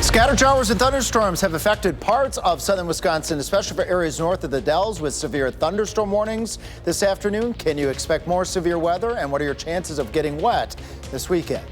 Scattered showers and thunderstorms have affected parts of southern Wisconsin, especially for areas north of the Dells with severe thunderstorm warnings this afternoon. Can you expect more severe weather, and what are your chances of getting wet this weekend?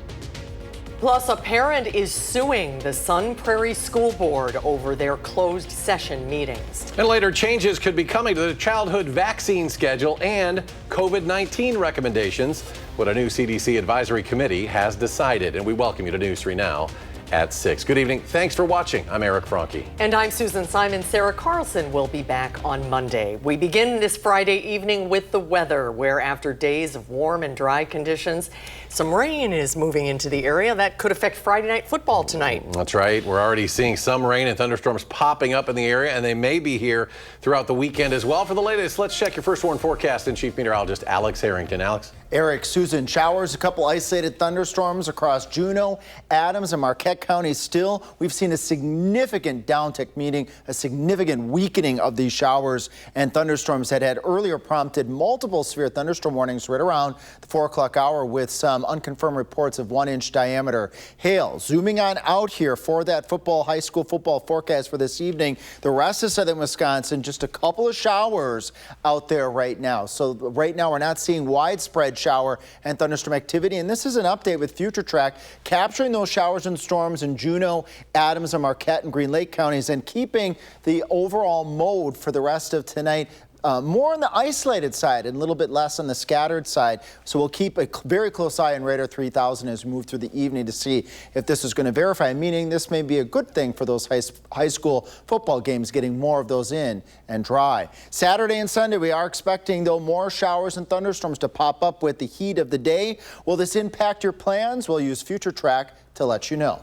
Plus, a parent is suing the Sun Prairie School Board over their closed session meetings. And later, changes could be coming to the childhood vaccine schedule and COVID-19 recommendations, what a new CDC advisory committee has decided. And we welcome you to News 3 Now at 6. Good evening. Thanks for watching. I'm Eric Franke. And I'm Susan Simon. Sarah Carlson will be back on Monday. We begin this Friday evening with the weather, where after days of warm and dry conditions, some rain is moving into the area. That could affect Friday night football tonight. That's right. We're already seeing some rain and thunderstorms popping up in the area, and they may be here throughout the weekend as well. For the latest, let's check your first warn forecast and Chief Meteorologist Alex Harrington. Alex. Eric, Susan, showers, a couple isolated thunderstorms across Juneau, Adams, and Marquette counties. Still, we've seen a significant downtick, meaning a significant weakening of these showers and thunderstorms that had earlier prompted multiple severe thunderstorm warnings right around the 4 o'clock hour, with some unconfirmed reports of 1-inch diameter hail. Zooming on out here for that high school football forecast for this evening, the rest of southern Wisconsin, just a couple of showers out there right now. So right now we're not seeing widespread shower and thunderstorm activity, and this is an update with Future Track capturing those showers and storms in Juneau, Adams, and Marquette and Green Lake counties, and keeping the overall mode for the rest of tonight more on the isolated side and a little bit less on the scattered side. So we'll keep a very close eye on Radar 3000 as we move through the evening to see if this is going to verify, meaning this may be a good thing for those high school football games, getting more of those in and dry. Saturday and Sunday, we are expecting, though, more showers and thunderstorms to pop up with the heat of the day. Will this impact your plans? We'll use Future Track to let you know.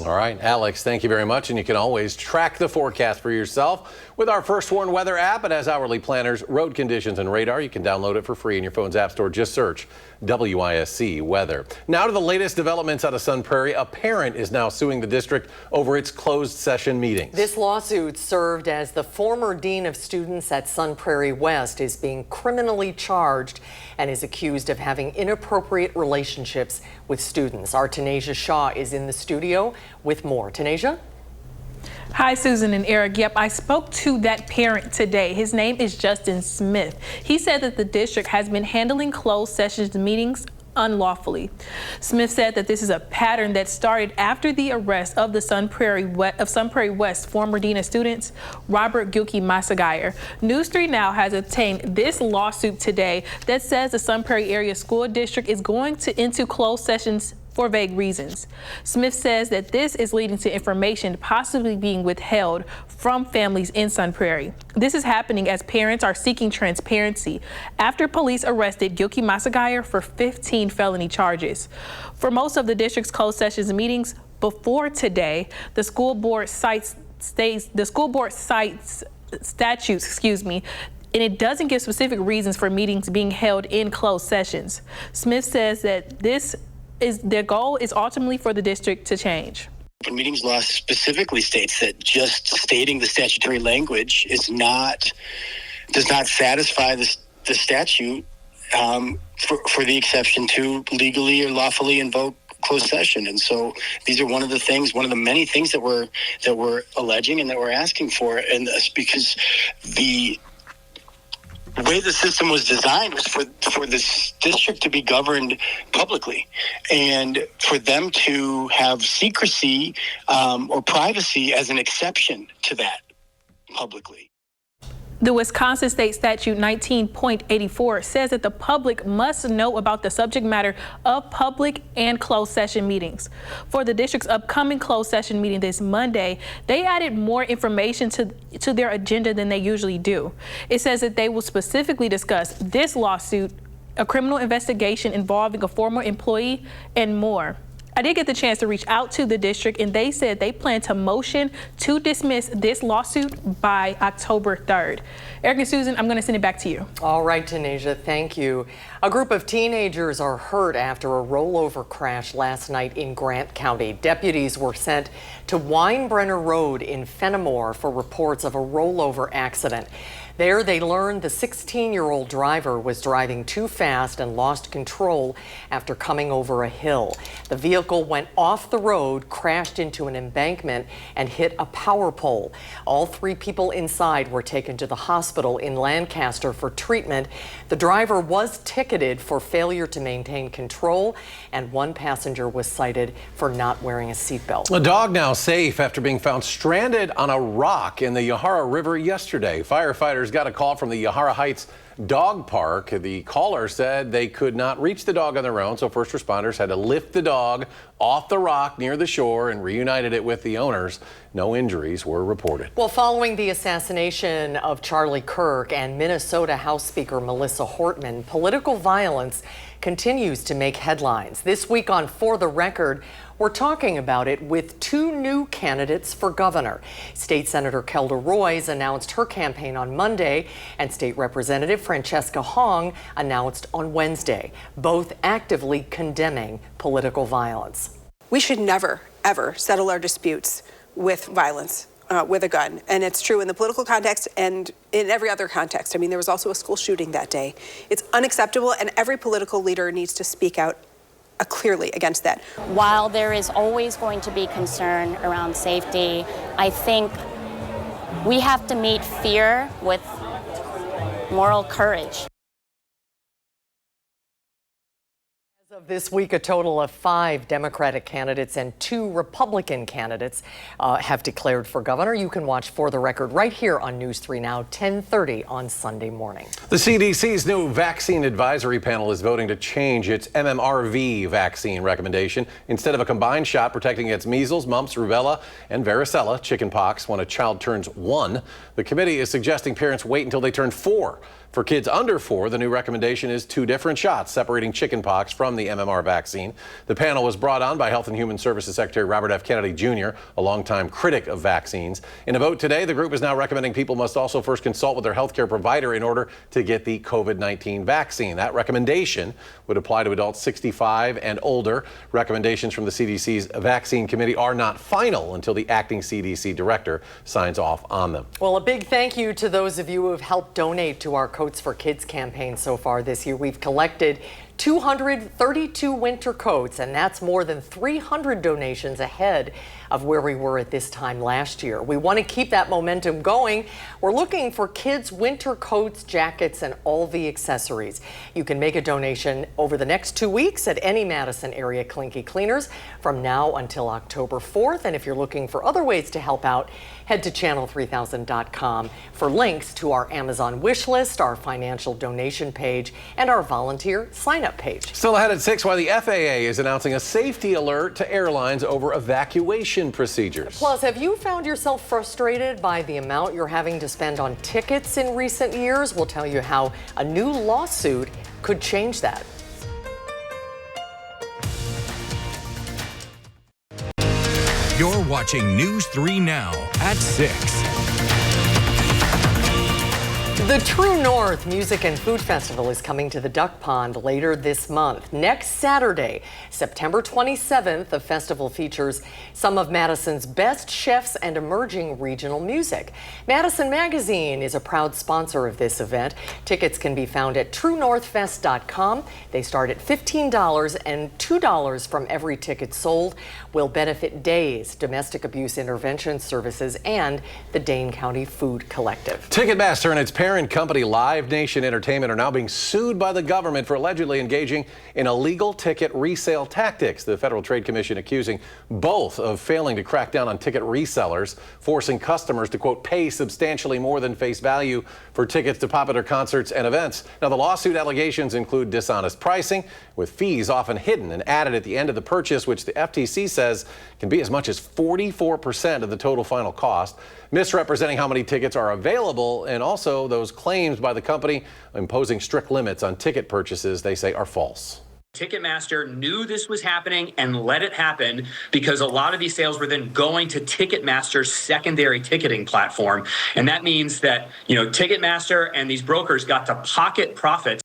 All right, Alex, thank you very much. And you can always track the forecast for yourself with our First Warn Weather app. It has hourly planners, road conditions, and radar. You can download it for free in your phone's app store. Just search WISC Weather. Now to the latest developments out of Sun Prairie. A parent is now suing the district over its closed session meetings. This lawsuit served as the former dean of students at Sun Prairie West is being criminally charged and is accused of having inappropriate relationships with students. Our Tanasia Shaw is in the studio with more. Tanasia? Hi, Susan and Eric. Yep, I spoke to that parent today. His name is Justin Smith. He said that the district has been handling closed sessions meetings unlawfully. Smith said that this is a pattern that started after the arrest of the Sun Prairie West former dean of students, Robert Gilkey-Massaguire. News 3 Now has obtained this lawsuit today that says the Sun Prairie Area School District is going into closed sessions for vague reasons. Smith says that this is leading to information possibly being withheld from families in Sun Prairie. This is happening as parents are seeking transparency after police arrested Gilkey-Massaguire for 15 felony charges. For most of the district's closed sessions meetings before today, the school board cites statutes, and it doesn't give specific reasons for meetings being held in closed sessions. Smith says that their goal is ultimately for the district to change. Open meetings law specifically states that just stating the statutory language does not satisfy the statute for the exception to legally or lawfully invoke closed session. And so these are one of the many things that we're alleging and that we're asking for. And that's because the way the system was designed was for this district to be governed publicly and for them to have secrecy or privacy as an exception to that publicly. The Wisconsin State Statute 19.84 says that the public must know about the subject matter of public and closed session meetings. For the district's upcoming closed session meeting this Monday, they added more information to their agenda than they usually do. It says that they will specifically discuss this lawsuit, a criminal investigation involving a former employee, and more. I did get the chance to reach out to the district, and they said they plan to motion to dismiss this lawsuit by October 3rd. Eric and Susan, I'm going to send it back to you. All right, Tanasia, thank you. A group of teenagers are hurt after a rollover crash last night in Grant County. Deputies were sent to Weinbrenner Road in Fenimore for reports of a rollover accident. There, they learned the 16-year-old driver was driving too fast and lost control after coming over a hill. The vehicle went off the road, crashed into an embankment, and hit a power pole. All 3 people inside were taken to the hospital in Lancaster for treatment. The driver was ticketed for failure to maintain control, and 1 passenger was cited for not wearing a seatbelt. A dog now safe after being found stranded on a rock in the Yahara River yesterday. Firefighters got a call from the Yahara Heights Dog Park. The caller said they could not reach the dog on their own, so first responders had to lift the dog off the rock near the shore and reunited it with the owners. No injuries were reported. Well, following the assassination of Charlie Kirk and Minnesota House Speaker Melissa Hortman, political violence continues to make headlines. This week on For the Record, we're talking about it with 2 new candidates for governor. State Senator Kelda Roys announced her campaign on Monday, and State Representative Francesca Hong announced on Wednesday, both actively condemning political violence. We should never, ever settle our disputes with violence, with a gun. And it's true in the political context and in every other context. I mean, there was also a school shooting that day. It's unacceptable, and every political leader needs to speak out clearly against that. While there is always going to be concern around safety, I think we have to meet fear with moral courage. As of this week, a total of 5 Democratic candidates and 2 Republican candidates have declared for governor. You can watch For the Record right here on News 3 Now, 10:30 on Sunday morning. The CDC's new vaccine advisory panel is voting to change its MMRV vaccine recommendation. Instead of a combined shot protecting against measles, mumps, rubella, and varicella chickenpox when a child turns 1, the committee is suggesting parents wait until they turn 4. For kids under 4, the new recommendation is 2 different shots, separating chickenpox from the MMR vaccine. The panel was brought on by Health and Human Services Secretary Robert F. Kennedy Jr., a longtime critic of vaccines. In a vote today, the group is now recommending people must also first consult with their healthcare provider in order to get the COVID-19 vaccine. That recommendation would apply to adults 65 and older. Recommendations from the CDC's vaccine committee are not final until the acting CDC director signs off on them. Well, a big thank you to those of you who have helped donate to our Coats for Kids campaign so far this year. We've collected 232 winter coats, and that's more than 300 donations ahead of where we were at this time last year. We want to keep that momentum going. We're looking for kids' winter coats, jackets, and all the accessories. You can make a donation over the next 2 weeks at any Madison area Clinky Cleaners from now until October 4th. And if you're looking for other ways to help out, head to channel3000.com for links to our Amazon wish list, our financial donation page, and our volunteer sign-up page. Still ahead at 6, while the FAA is announcing a safety alert to airlines over evacuation procedures. Plus, have you found yourself frustrated by the amount you're having to spend on tickets in recent years? We'll tell you how a new lawsuit could change that. You're watching News 3 Now at 6. The True North Music and Food Festival is coming to the Duck Pond later this month. Next Saturday, September 27th, the festival features some of Madison's best chefs and emerging regional music. Madison Magazine is a proud sponsor of this event. Tickets can be found at truenorthfest.com. They start at $15, and $2 from every ticket sold will benefit DAYS, Domestic Abuse Intervention Services, and the Dane County Food Collective. Ticketmaster and its parent company Live Nation Entertainment are now being sued by the government for allegedly engaging in illegal ticket resale tactics. The Federal Trade Commission accusing both of failing to crack down on ticket resellers, forcing customers to, quote, pay substantially more than face value for tickets to popular concerts and events. Now, the lawsuit allegations include dishonest pricing, with fees often hidden and added at the end of the purchase, which the FTC says can be as much as 44% of the total final cost, misrepresenting how many tickets are available, and also those claims by the company imposing strict limits on ticket purchases they say are false. Ticketmaster knew this was happening and let it happen because a lot of these sales were then going to Ticketmaster's secondary ticketing platform. And that means that, Ticketmaster and these brokers got to pocket profits.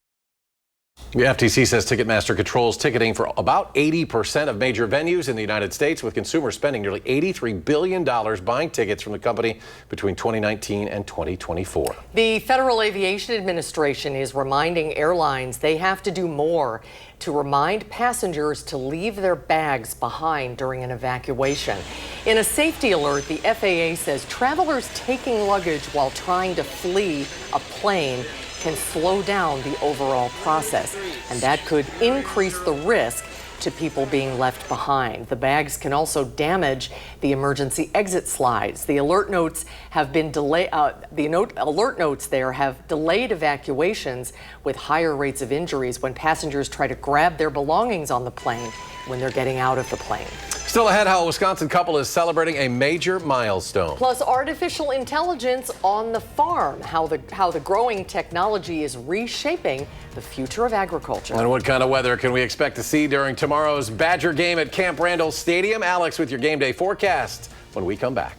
The FTC says Ticketmaster controls ticketing for about 80% of major venues in the United States, with consumers spending nearly $83 billion buying tickets from the company between 2019 and 2024. The Federal Aviation Administration is reminding airlines they have to do more to remind passengers to leave their bags behind during an evacuation. In a safety alert, the FAA says travelers taking luggage while trying to flee a plane can slow down the overall process, and that could increase the risk to people being left behind. The bags can also damage the emergency exit slides. The alert notes have been alert notes there have delayed evacuations, with higher rates of injuries when passengers try to grab their belongings on the plane when they're getting out of the plane. Still ahead, how a Wisconsin couple is celebrating a major milestone. Plus, artificial intelligence on the farm, how the growing technology is reshaping the future of agriculture. And what kind of weather can we expect to see during tomorrow's Badger game at Camp Randall Stadium? Alex with your game day forecast when we come back.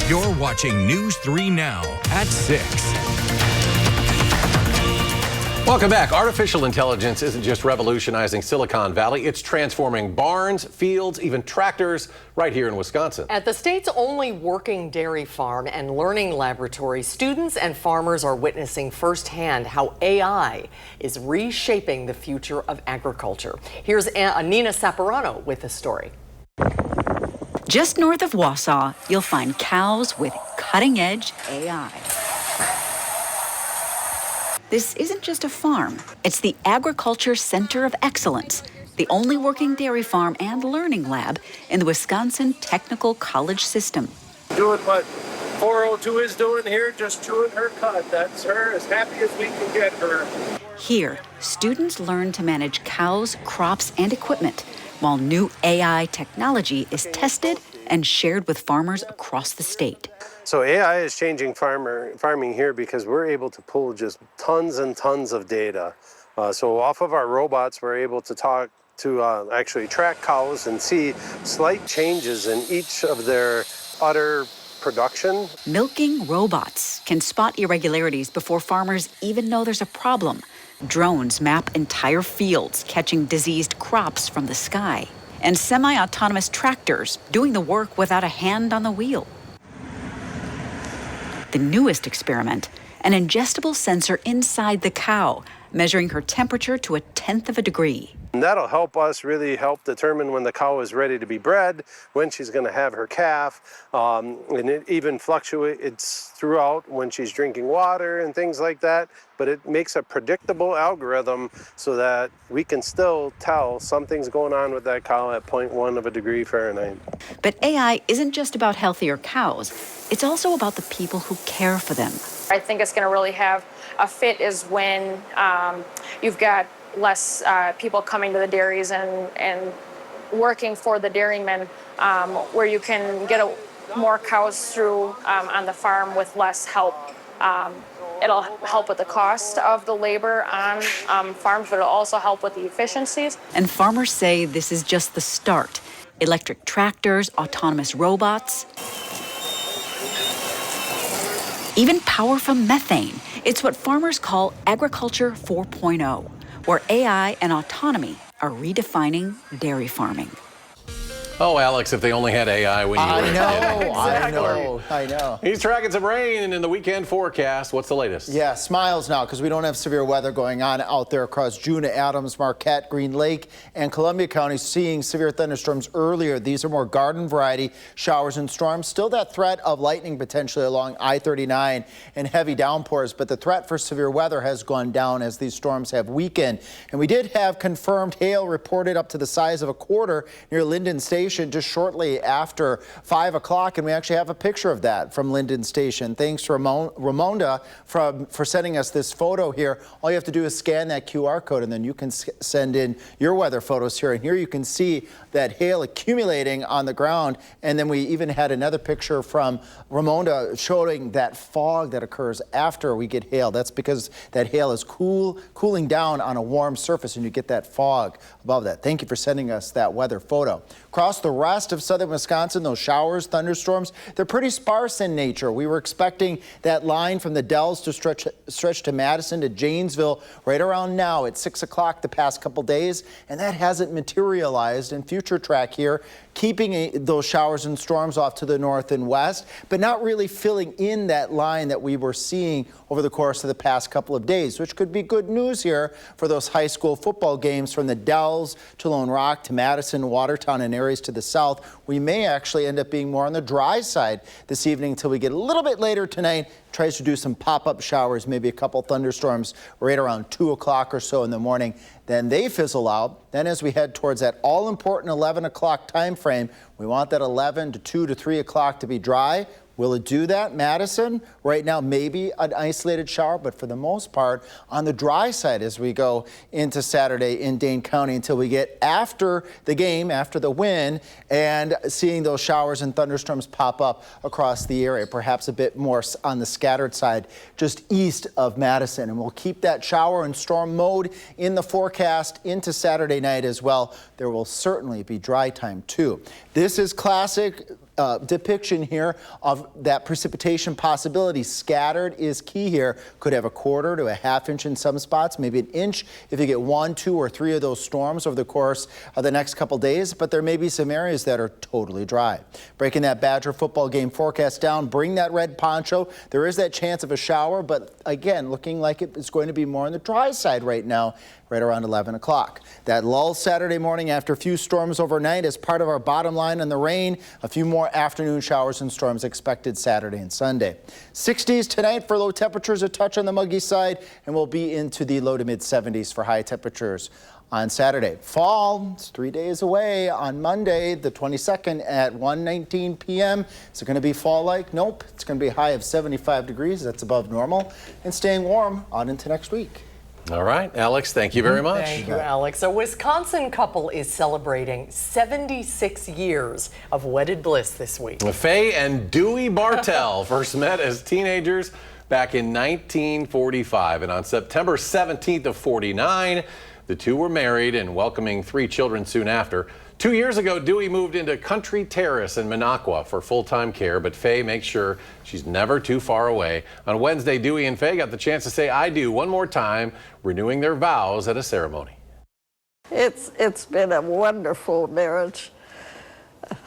You're watching News 3 Now at 6. Welcome back. Artificial intelligence isn't just revolutionizing Silicon Valley, it's transforming barns, fields, even tractors right here in Wisconsin. At the state's only working dairy farm and learning laboratory, students and farmers are witnessing firsthand how AI is reshaping the future of agriculture. Here's Nina Saporano with the story. Just north of Wausau, you'll find cows with cutting-edge AI. This isn't just a farm. It's the Agriculture Center of Excellence, the only working dairy farm and learning lab in the Wisconsin Technical College system. Doing what 402 is doing here, just chewing her cud. That's her, as happy as we can get her. Here, students learn to manage cows, crops, and equipment, while new AI technology is tested and shared with farmers across the state. So AI is changing farming here because we're able to pull just tons and tons of data. So off of our robots, we're able to talk to actually track cows and see slight changes in each of their udder production. Milking robots can spot irregularities before farmers even know there's a problem. Drones map entire fields, catching diseased crops from the sky. And semi-autonomous tractors doing the work without a hand on the wheel. The newest experiment, an ingestible sensor inside the cow, measuring her temperature to 1/10 of a degree. And that'll help us really help determine when the cow is ready to be bred, when she's going to have her calf, and it even fluctuates throughout when she's drinking water and things like that. But it makes a predictable algorithm so that we can still tell something's going on with that cow at 0.1 of a degree Fahrenheit. But AI isn't just about healthier cows. It's also about the people who care for them. I think it's going to really have a fit is when you've got less people coming to the dairies and working for the dairymen, where you can get more cows through on the farm with less help. It'll help with the cost of the labor on farms, but it'll also help with the efficiencies. And farmers say this is just the start. Electric tractors, autonomous robots, even power from methane. It's what farmers call Agriculture 4.0, where AI and autonomy are redefining dairy farming. Oh, Alex, if they only had AI when you were a kid. I know. He's tracking some rain in the weekend forecast. What's the latest? Yeah, smiles now because we don't have severe weather going on out there across Juna, Adams, Marquette, Green Lake, and Columbia counties, seeing severe thunderstorms earlier. These are more garden variety showers and storms. Still that threat of lightning potentially along I-39 and heavy downpours, but the threat for severe weather has gone down as these storms have weakened. And we did have confirmed hail reported up to the size of a quarter near Linden Station just shortly after 5 o'clock, and we actually have a picture of that from Linden Station. Thanks to Ramonda for sending us this photo here. All you have to do is scan that QR code, and then you can send in your weather photos here. And here you can see that hail accumulating on the ground. And then we even had another picture from Ramonda showing that fog that occurs after we get hail. That's because that hail is cooling down on a warm surface, and you get that fog above that. Thank you for sending us that weather photo. Across across the rest of southern Wisconsin, those showers, thunderstorms, they're pretty sparse in nature. We were expecting that line from the Dells to stretch to Madison to Janesville right around now at 6 o'clock the past couple days, and that hasn't materialized. In future track here, keeping those showers and storms off to the north and west, but not really filling in that line that we were seeing over the course of the past couple of days, which could be good news here for those high school football games from the Dells to Lone Rock to Madison, Watertown, and areas to the south. We may actually end up being more on the dry side this evening until we get a little bit later tonight. Tries to do some pop-up showers, maybe a couple thunderstorms right around 2 o'clock or so in the morning. Then they fizzle out. Then as we head towards that all-important 11 o'clock time frame, we want that 11 to 2 to 3 o'clock to be dry. Will it do that? Madison, right now, maybe an isolated shower, but for the most part, on the dry side as we go into Saturday in Dane County until we get after the game, after the win, and seeing those showers and thunderstorms pop up across the area, perhaps a bit more on the scattered side just east of Madison. And we'll keep that shower and storm mode in the forecast into Saturday night as well. There will certainly be dry time too. This is classic depiction here of that precipitation possibility. Scattered is key here. Could have a quarter to a half inch in some spots, maybe an inch if you get 1, 2, or 3 of those storms over the course of the next couple days, but there may be some areas that are totally dry. Breaking that Badger football game forecast down, bring that red poncho. There is that chance of a shower, but again, looking like it is going to be more on the dry side right now, right around 11 o'clock. That lull Saturday morning after a few storms overnight as part of our bottom line on the rain. A few more afternoon showers and storms expected Saturday and Sunday. 60s tonight for low temperatures, a touch on the muggy side, and we'll be into the low to mid 70s for high temperatures on Saturday. Fall is 3 days away on Monday, the 22nd at 1:19 p.m. Is it going to be fall-like? Nope. It's going to be a high of 75 degrees. That's above normal, and staying warm on into next week. All right, Alex, thank you very much. Thank you, Alex. A Wisconsin couple is celebrating 76 years of wedded bliss this week. Faye and Dewey Bartell first met as teenagers back in 1945, and on September 17th of 49, the two were married and welcoming 3 children soon after. 2 years ago, Dewey moved into Country Terrace in Minocqua for full-time care, but Faye makes sure she's never too far away. On Wednesday, Dewey and Faye got the chance to say I do one more time, renewing their vows at a ceremony. It's been a wonderful marriage.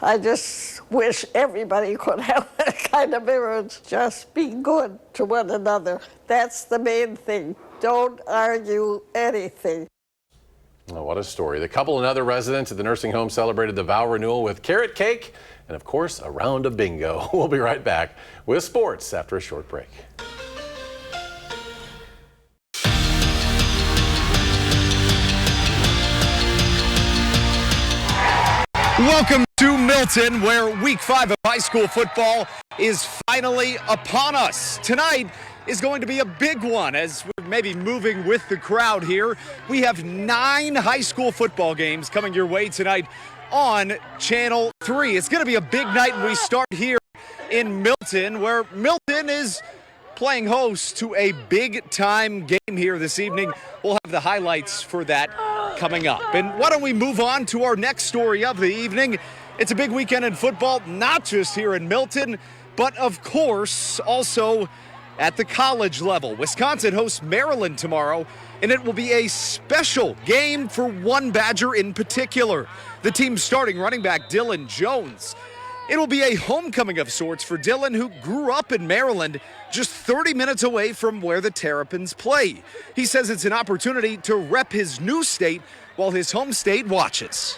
I just wish everybody could have that kind of marriage. Just be good to one another. That's the main thing. Don't argue anything. Oh, what a story. The couple and other residents at the nursing home celebrated the vow renewal with carrot cake and, of course, a round of bingo. We'll be right back with sports after a short break. Welcome to Milton, where week 5 of high school football is finally upon us. Tonight is going to be a big one as we're maybe moving with the crowd here. We have 9 high school football games coming your way tonight on Channel 3. It's going to be a big night, and we start here in Milton, where Milton is playing host to a big-time game here this evening. We'll have the highlights for that coming up. And why don't we move on to our next story of the evening? It's a big weekend in football, not just here in Milton, but of course also at the college level. Wisconsin hosts Maryland tomorrow, and it will be a special game for one Badger in particular, the team's starting running back Dylan Jones. It will be a homecoming of sorts for Dylan, who grew up in Maryland, just 30 minutes away from where the Terrapins play. He says it's an opportunity to rep his new state while his home state watches.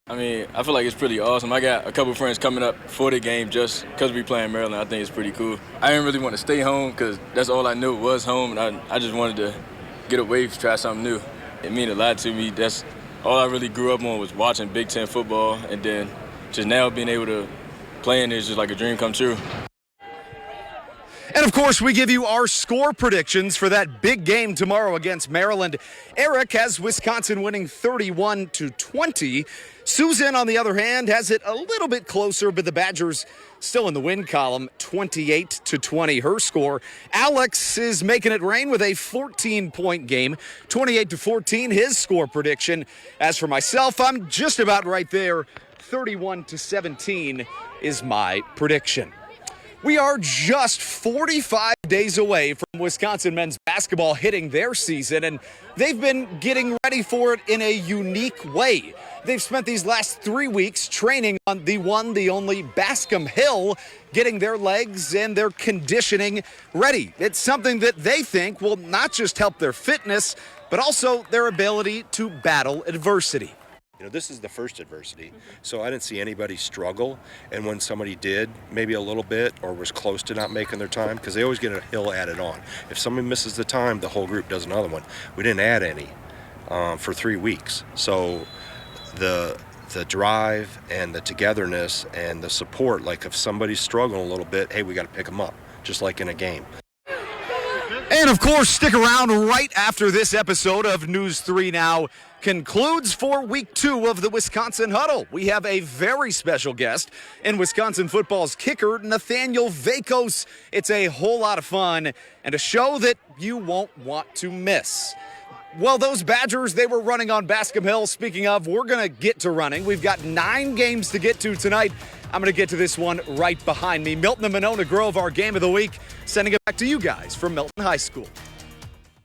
I mean, I feel like it's pretty awesome. I got a couple friends coming up for the game just because we play in Maryland. I think it's pretty cool. I didn't really want to stay home because that's all I knew was home, and I just wanted to get away, try something new. It meant a lot to me. That's all I really grew up on, was watching Big Ten football, and then just now being able to play in it is just like a dream come true. And of course, we give you our score predictions for that big game tomorrow against Maryland. Eric has Wisconsin winning 31-20. Susan, on the other hand, has it a little bit closer, but the Badgers still in the win column, 28-20 her score. Alex is making it rain with a 14-point game, 28-14 his score prediction. As for myself, I'm just about right there, 31-17 is my prediction. We are just 45 days away from Wisconsin men's basketball hitting their season, and they've been getting ready for it in a unique way. They've spent these last 3 weeks training on the one, the only Bascom Hill, getting their legs and their conditioning ready. It's something that they think will not just help their fitness, but also their ability to battle adversity. You know, this is the first adversity, so I didn't see anybody struggle, and when somebody did, maybe a little bit, or was close to not making their time, because they always get a hill added on. If somebody misses the time, the whole group does another one. We didn't add any for 3 weeks, so the drive and the togetherness and the support, like if somebody's struggling a little bit, hey, we got to pick them up, just like in a game. And of course, stick around right after this episode of News 3 Now concludes for week 2 of the Wisconsin Huddle. We have a very special guest in Wisconsin football's kicker, Nathaniel Vakos. It's a whole lot of fun and a show that you won't want to miss. Well, those Badgers, they were running on Bascom Hill. Speaking of, we're going to get to running. We've got 9 games to get to tonight. I'm going to get to this one right behind me. Milton and Monona Grove, our game of the week, sending it back to you guys from Milton High School.